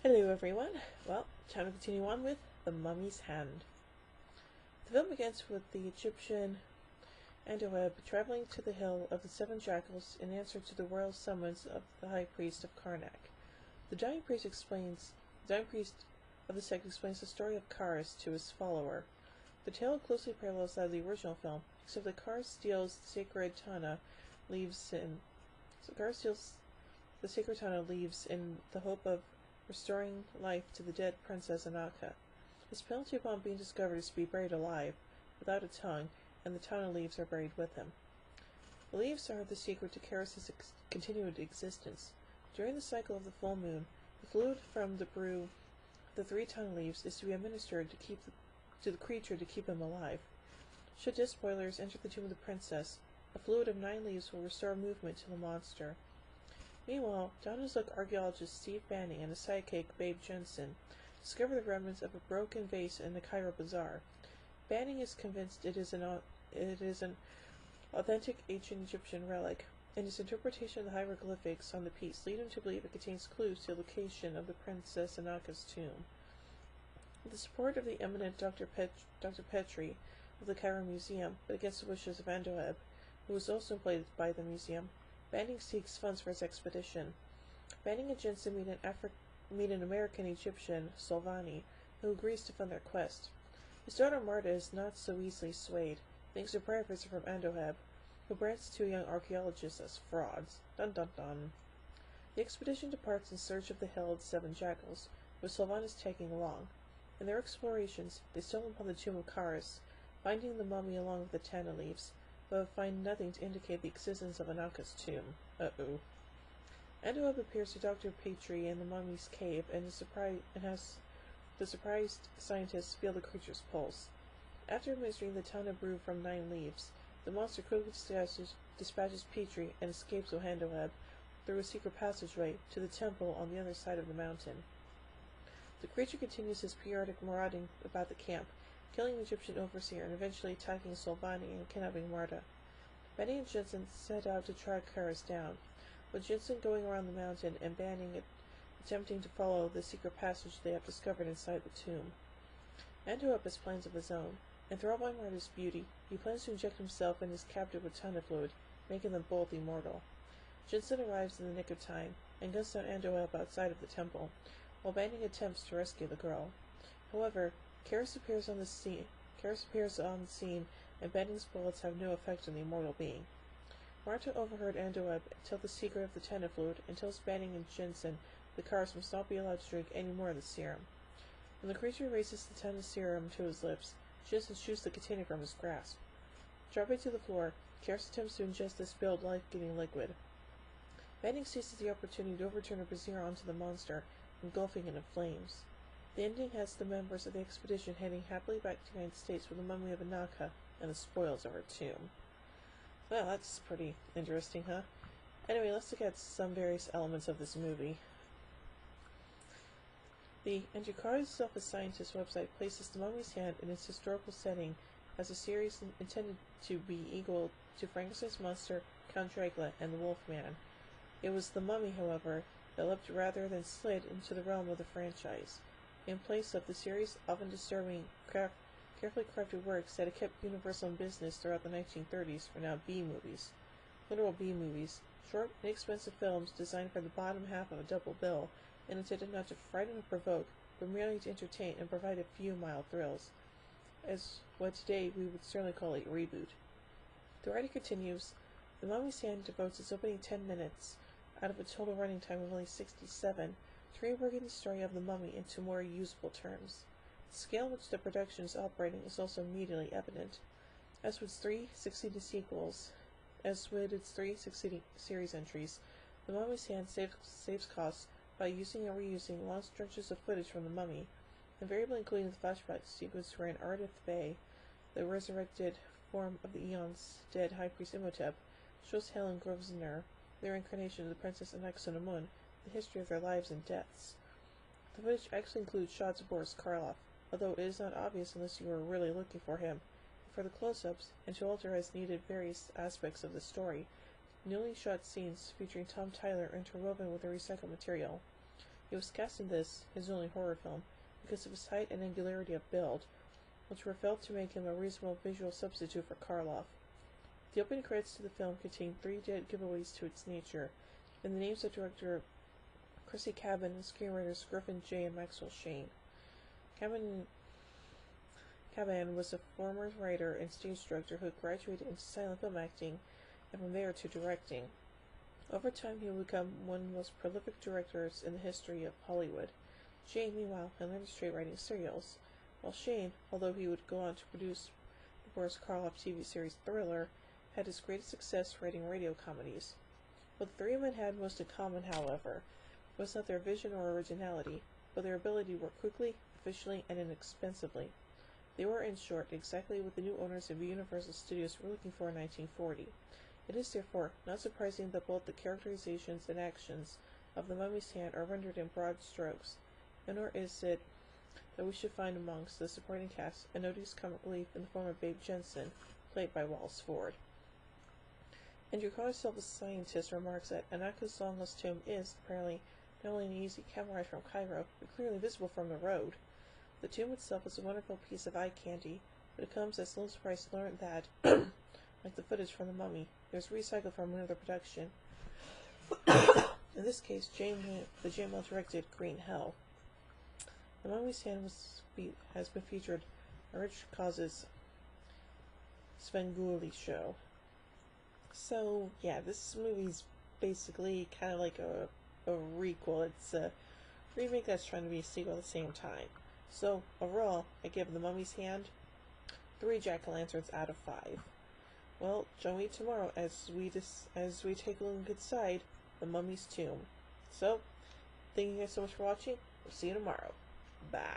Hello everyone. Well, time to continue on with The Mummy's Hand. The film begins with the Egyptian Andoab traveling to the Hill of the Seven Jackals in answer to the royal summons of the High Priest of Karnak. The dying priest of the sect explains the story of Kars to his follower. The tale closely parallels that of the original film, except that Kars steals the sacred Tana leaves in the hope of restoring life to the dead Princess Anaka. His penalty upon being discovered is to be buried alive, without a tongue, and the Tana leaves are buried with him. The leaves are the secret to Karis' continued existence. During the cycle of the full moon, the fluid from the brew of the 3 Tana leaves is to be administered to the creature to keep him alive. Should despoilers enter the tomb of the princess, a fluid of 9 leaves will restore movement to the monster. Meanwhile, Donner's-Look archaeologist Steve Banning and his sidekick Babe Jensen discover the remnants of a broken vase in the Cairo Bazaar. Banning is convinced it is an authentic ancient Egyptian relic, and his interpretation of the hieroglyphics on the piece lead him to believe it contains clues to the location of the Princess Anaka's tomb. With the support of the eminent Dr. Petrie of the Cairo Museum, but against the wishes of Andoab, who was also employed by the museum, Banning seeks funds for his expedition. Banning and Jensen meet an American-Egyptian, Solvani, who agrees to fund their quest. His daughter Marta is not so easily swayed, thanks to a prior visit from Andoab, who brands the 2 young archaeologists as frauds. Dun dun dun. The expedition departs in search of the Hill of the 7 Jackals, with Solvani tagging along. In their explorations, they stumble upon the tomb of Karis, finding the mummy along with the Tana leaves, but find nothing to indicate the existence of Anaka's tomb. Uh-oh. Andoab appears to Dr. Petrie in the mummy's cave and has the surprised scientists feel the creature's pulse. After administering the Tana brew from 9 leaves, the monster quickly dispatches Petrie and escapes with Andoab through a secret passageway to the temple on the other side of the mountain. The creature continues his periodic marauding about the camp, killing the Egyptian overseer and eventually attacking Solvani and kidnapping Marta. Banning and Jensen set out to track Karis down, with Jensen going around the mountain and Banning attempting to follow the secret passage they have discovered inside the tomb. Andoab has plans of his own. Enthralled by Marta's beauty, he plans to inject himself and his captive with Tana fluid, making them both immortal. Jensen arrives in the nick of time and guns down Andoab outside of the temple, while Banning attempts to rescue the girl. However, Karis appears on the scene, and Banning's bullets have no effect on the immortal being. Marta overheard Andoab tell the secret of the Tana fluid and tells Banning and Jensen that Karis must not be allowed to drink any more of the serum. When the creature raises the Tana serum to his lips, Jensen shoots the container from his grasp. Dropping to the floor, Karis attempts to ingest the spilled life-giving liquid. Banning seizes the opportunity to overturn a brazier onto the monster, engulfing it in flames. The ending has the members of the expedition heading happily back to the United States with the mummy of Anaka and the spoils of her tomb. Well, that's pretty interesting, huh? Anyway, let's look at some various elements of this movie. The Antiquarians Self-As Scientist website places The Mummy's Hand in its historical setting as a series intended to be equal to Frankenstein's monster, Count Dracula, and the Wolfman. It was The Mummy, however, that leapt rather than slid into the realm of the franchise. In place of the series' often disturbing, carefully crafted works that had kept Universal in business throughout the 1930s were now B-movies. Literal B-movies, short, inexpensive films designed for the bottom half of a double bill, and intended not to frighten or provoke, but merely to entertain and provide a few mild thrills, as what today we would certainly call a reboot. The writer continues, The Mummy's Hand devotes its opening 10 minutes, out of a total running time of only 67, to reworking the story of the mummy into more usable terms. The scale in which the production is operating is also immediately evident. As with its 3 succeeding series entries, The Mummy's Hand saves costs by using and reusing long stretches of footage from the mummy, invariably including the flashback sequence wherein Ardith Bey, the resurrected form of the eons dead High Priest Imhotep, shows Helen Grosvenor, their incarnation of the Princess Anaxunamun, the history of their lives and deaths. The footage actually includes shots of Boris Karloff, although it is not obvious unless you are really looking for him. For the close-ups, and to alter as needed various aspects of the story, newly shot scenes featuring Tom Tyler interwoven with the recycled material. He was cast in this, his only horror film, because of his height and angularity of build, which were felt to make him a reasonable visual substitute for Karloff. The opening credits to the film contain 3 dead giveaways to its nature, and the names of director Chrissy Cabin and screenwriters Griffin J. and Maxwell Shane. Cabin was a former writer and stage director who graduated into silent film acting and from there to directing. Over time, he would become one of the most prolific directors in the history of Hollywood. Shane, meanwhile, had learned to straight writing serials, while Shane, although he would go on to produce the Boris Karloff TV series Thriller, had his greatest success writing radio comedies. What the 3 men had most in common, however, was not their vision or originality, but their ability to work quickly, efficiently, and inexpensively. They were, in short, exactly what the new owners of Universal Studios were looking for in 1940. It is, therefore, not surprising that both the characterizations and actions of the Mummy's Hand are rendered in broad strokes, and nor is it that we should find amongst the supporting cast a notice comic relief in the form of Babe Jensen, played by Wallace Ford. Andrew Carter, a scientist, remarks that Anaka's long-lost tomb is, apparently, not only an easy camera ride from Cairo, but clearly visible from the road. The tomb itself is a wonderful piece of eye candy, but it comes as little surprise to learn that, like the footage from The Mummy, it was recycled from another production. In this case, the Jane well-directed Green Hell. The Mummy's Hand has been featured on Richard Kocz's Svengoolie show. So, yeah, this movie's basically kind of like a requel. It's a remake that's trying to be a sequel at the same time. So, overall, I give The Mummy's Hand 3 jack-o'-lanterns out of 5. Well, join me tomorrow as we take a look inside the Mummy's tomb. So, thank you guys so much for watching. We'll see you tomorrow. Bye.